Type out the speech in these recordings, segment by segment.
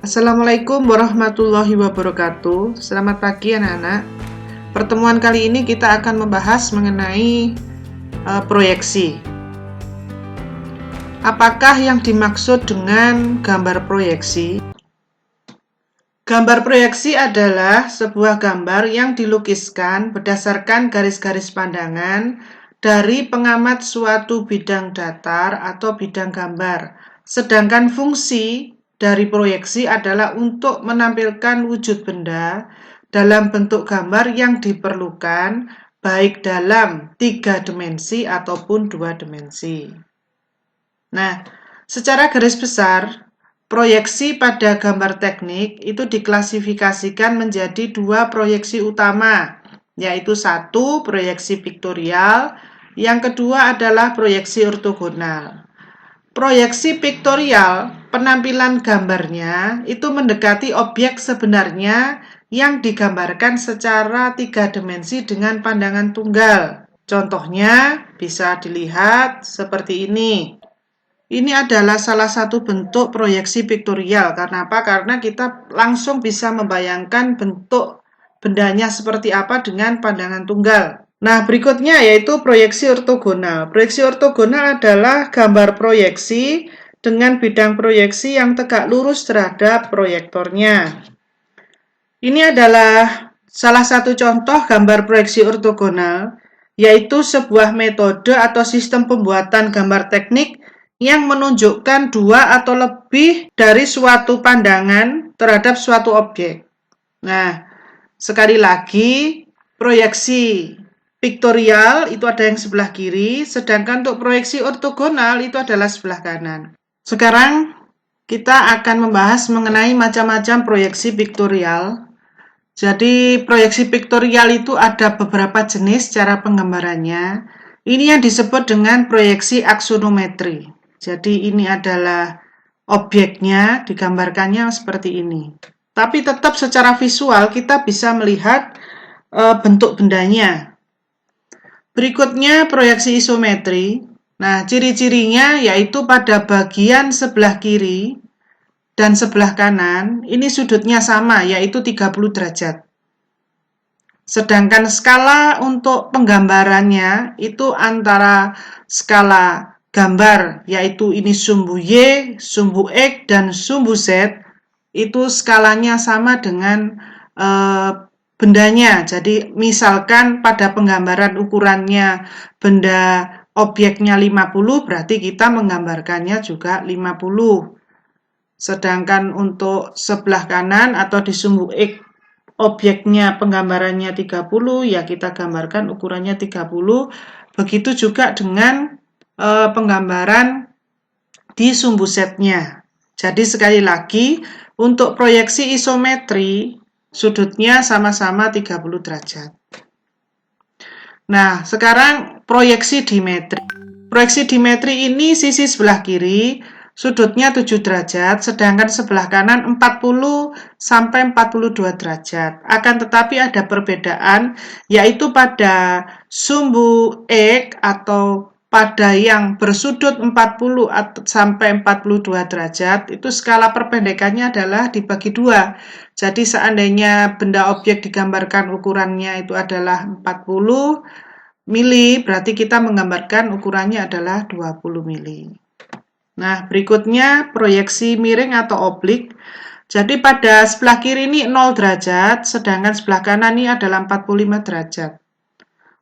Assalamualaikum warahmatullahi wabarakatuh. Selamat pagi anak-anak. Pertemuan kali ini kita akan membahas mengenai proyeksi. Apakah yang dimaksud dengan gambar proyeksi? Gambar proyeksi adalah sebuah gambar yang dilukiskan berdasarkan garis-garis pandangan dari pengamat suatu bidang datar atau bidang gambar. Sedangkan fungsi dari proyeksi adalah untuk menampilkan wujud benda dalam bentuk gambar yang diperlukan, baik dalam 3 dimensi ataupun 2 dimensi. Nah, secara garis besar, proyeksi pada gambar teknik itu diklasifikasikan menjadi 2 proyeksi utama, yaitu 1 proyeksi piktorial, yang kedua adalah proyeksi ortogonal. Proyeksi piktorial, penampilan gambarnya itu mendekati objek sebenarnya yang digambarkan secara 3 dimensi dengan pandangan tunggal. Contohnya bisa dilihat seperti ini. Ini adalah salah satu bentuk proyeksi piktorial. Karena apa? Karena kita langsung bisa membayangkan bentuk bendanya seperti apa dengan pandangan tunggal. Nah, berikutnya yaitu proyeksi ortogonal. Proyeksi ortogonal adalah gambar proyeksi dengan bidang proyeksi yang tegak lurus terhadap proyektornya. Ini adalah salah satu contoh gambar proyeksi ortogonal, yaitu sebuah metode atau sistem pembuatan gambar teknik yang menunjukkan 2 atau lebih dari suatu pandangan terhadap suatu objek. Nah, sekali lagi, proyeksi piktorial itu ada yang sebelah kiri, sedangkan untuk proyeksi ortogonal itu adalah sebelah kanan. Sekarang kita akan membahas mengenai macam-macam proyeksi piktorial. Jadi proyeksi piktorial itu ada beberapa jenis cara penggambarannya. Ini yang disebut dengan proyeksi aksonometri. Jadi ini adalah objeknya, digambarkannya seperti ini. Tapi tetap secara visual kita bisa melihat bentuk bendanya. Berikutnya proyeksi isometri. Nah, ciri-cirinya yaitu pada bagian sebelah kiri dan sebelah kanan, ini sudutnya sama, yaitu 30 derajat. Sedangkan skala untuk penggambarannya itu antara skala gambar, yaitu ini sumbu Y, sumbu X, dan sumbu Z, itu skalanya sama dengan bendanya. Jadi misalkan pada penggambaran ukurannya benda objeknya 50, berarti kita menggambarkannya juga 50. Sedangkan untuk sebelah kanan atau di sumbu X objeknya penggambarannya 30, ya kita gambarkan ukurannya 30. Begitu juga dengan penggambaran di sumbu Z-nya. Jadi sekali lagi, untuk proyeksi isometri, sudutnya sama-sama 30 derajat. Nah, sekarang proyeksi dimetri. Proyeksi dimetri ini sisi sebelah kiri, sudutnya 7 derajat, sedangkan sebelah kanan 40 sampai 42 derajat. Akan tetapi ada perbedaan, yaitu pada sumbu X atau pada yang bersudut 40 sampai 42 derajat, itu skala perpendekannya adalah dibagi 2. Jadi seandainya benda objek digambarkan ukurannya itu adalah 40 mili, berarti kita menggambarkan ukurannya adalah 20 mili. Nah, berikutnya proyeksi miring atau oblik. Jadi pada sebelah kiri ini 0 derajat, sedangkan sebelah kanan ini adalah 45 derajat.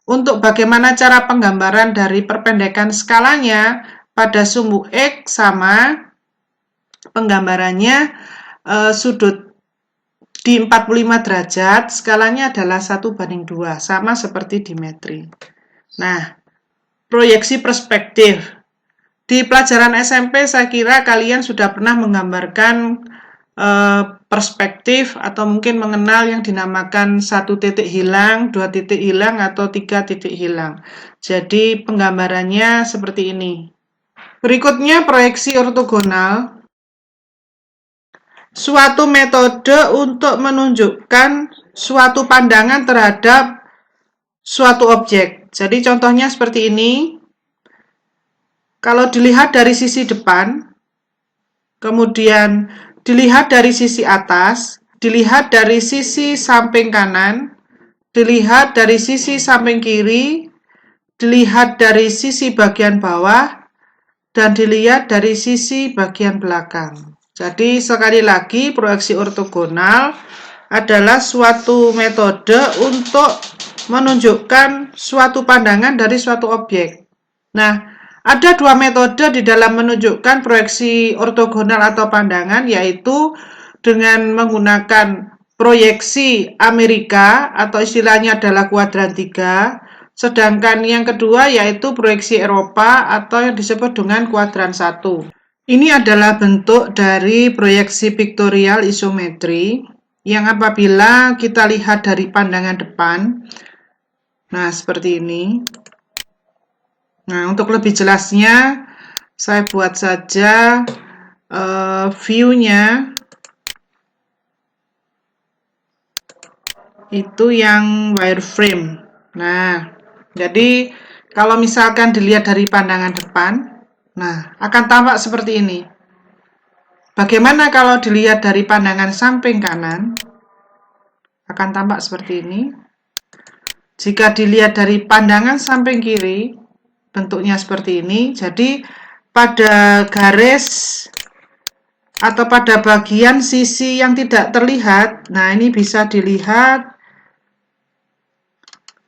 Untuk bagaimana cara penggambaran dari perpendekan skalanya, pada sumbu X sama penggambarannya sudut di 45 derajat, skalanya adalah 1:2, sama seperti dimetri. Nah, proyeksi perspektif. Di pelajaran SMP saya kira kalian sudah pernah menggambarkan perspektif atau mungkin mengenal yang dinamakan 1 titik hilang, 2 titik hilang, atau 3 titik hilang. Jadi penggambarannya seperti ini. Berikutnya proyeksi ortogonal. Suatu metode untuk menunjukkan suatu pandangan terhadap suatu objek. Jadi contohnya seperti ini. Kalau dilihat dari sisi depan, kemudian dilihat dari sisi atas, dilihat dari sisi samping kanan, dilihat dari sisi samping kiri, dilihat dari sisi bagian bawah, dan dilihat dari sisi bagian belakang. Jadi sekali lagi, proyeksi ortogonal adalah suatu metode untuk menunjukkan suatu pandangan dari suatu objek. Nah, ada dua metode di dalam menunjukkan proyeksi ortogonal atau pandangan, yaitu dengan menggunakan proyeksi Amerika atau istilahnya adalah kuadran 3, sedangkan yang kedua yaitu proyeksi Eropa atau yang disebut dengan kuadran 1. Ini adalah bentuk dari proyeksi piktorial isometri yang apabila kita lihat dari pandangan depan, nah seperti ini. Nah, untuk lebih jelasnya, saya buat saja view-nya itu yang wireframe. Nah, jadi kalau misalkan dilihat dari pandangan depan, nah akan tampak seperti ini. Bagaimana kalau dilihat dari pandangan samping kanan? Akan tampak seperti ini. Jika dilihat dari pandangan samping kiri, bentuknya seperti ini. Jadi pada garis atau pada bagian sisi yang tidak terlihat, nah ini bisa dilihat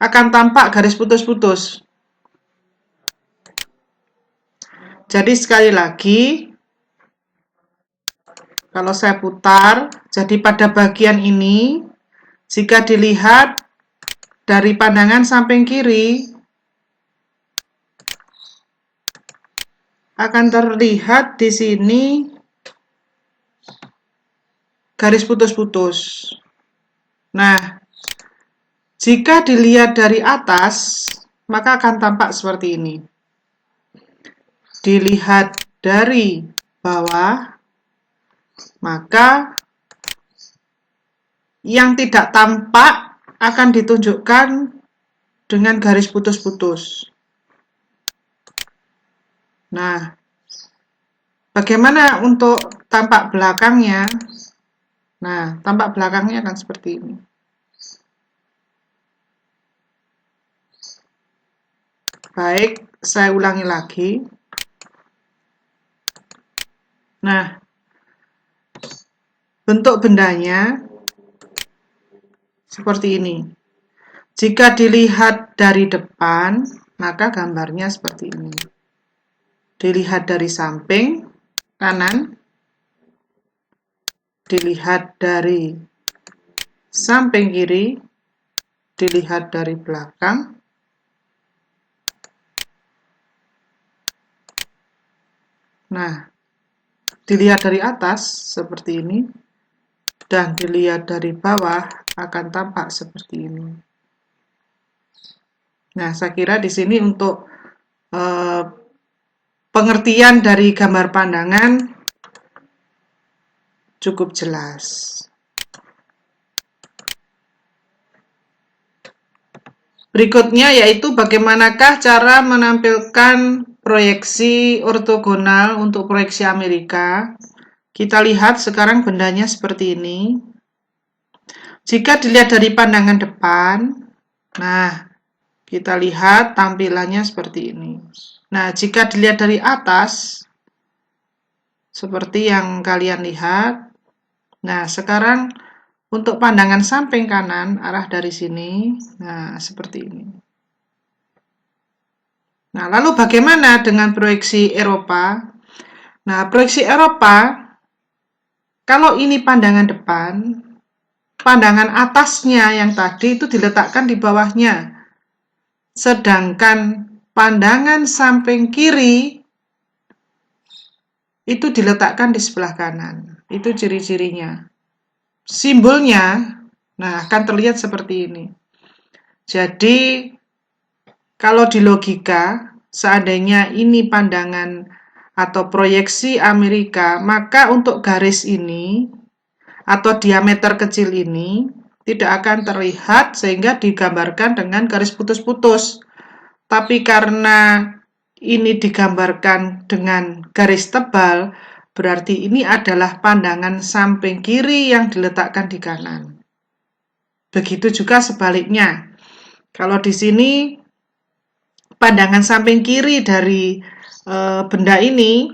akan tampak garis putus-putus. Jadi sekali lagi, kalau saya putar, jadi pada bagian ini, jika dilihat dari pandangan samping kiri, akan terlihat di sini garis putus-putus. Nah, jika dilihat dari atas, maka akan tampak seperti ini. Dilihat dari bawah, maka yang tidak tampak akan ditunjukkan dengan garis putus-putus. Nah, bagaimana untuk tampak belakangnya? Nah, tampak belakangnya akan seperti ini. Baik, saya ulangi lagi. Nah, bentuk bendanya seperti ini. Jika dilihat dari depan, maka gambarnya seperti ini. Dilihat dari samping kanan, dilihat dari samping kiri, dilihat dari belakang, nah, dilihat dari atas seperti ini, dan dilihat dari bawah akan tampak seperti ini. Nah, saya kira di sini untuk pengertian dari gambar pandangan cukup jelas. Berikutnya yaitu bagaimanakah cara menampilkan proyeksi ortogonal untuk proyeksi Amerika. Kita lihat sekarang bendanya seperti ini. Jika dilihat dari pandangan depan, nah kita lihat tampilannya seperti ini. Nah, jika dilihat dari atas, seperti yang kalian lihat, nah sekarang untuk pandangan samping kanan, arah dari sini, nah seperti ini. Nah, lalu bagaimana dengan proyeksi Eropa? Nah, proyeksi Eropa, kalau ini pandangan depan, pandangan atasnya yang tadi itu diletakkan di bawahnya. Sedangkan pandangan samping kiri itu diletakkan di sebelah kanan. Itu ciri-cirinya. Simbolnya, nah akan terlihat seperti ini. Jadi, kalau di logika, seandainya ini pandangan atau proyeksi Amerika, maka untuk garis ini atau diameter kecil ini tidak akan terlihat sehingga digambarkan dengan garis putus-putus. Tapi karena ini digambarkan dengan garis tebal, berarti ini adalah pandangan samping kiri yang diletakkan di kanan. Begitu juga sebaliknya. Kalau di sini pandangan samping kiri dari benda ini,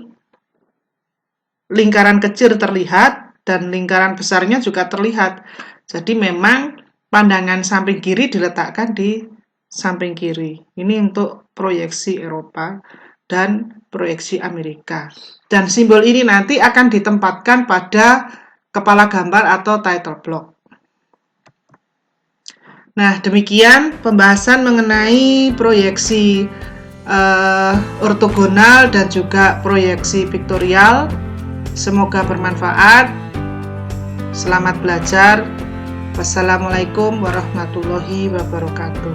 lingkaran kecil terlihat dan lingkaran besarnya juga terlihat. Jadi memang pandangan samping kiri diletakkan di samping kiri. Ini untuk proyeksi Eropa dan proyeksi Amerika. Dan simbol ini nanti akan ditempatkan pada kepala gambar atau title block. Nah, demikian pembahasan mengenai proyeksi ortogonal dan juga proyeksi piktorial. Semoga bermanfaat. Selamat belajar. Wassalamualaikum warahmatullahi wabarakatuh.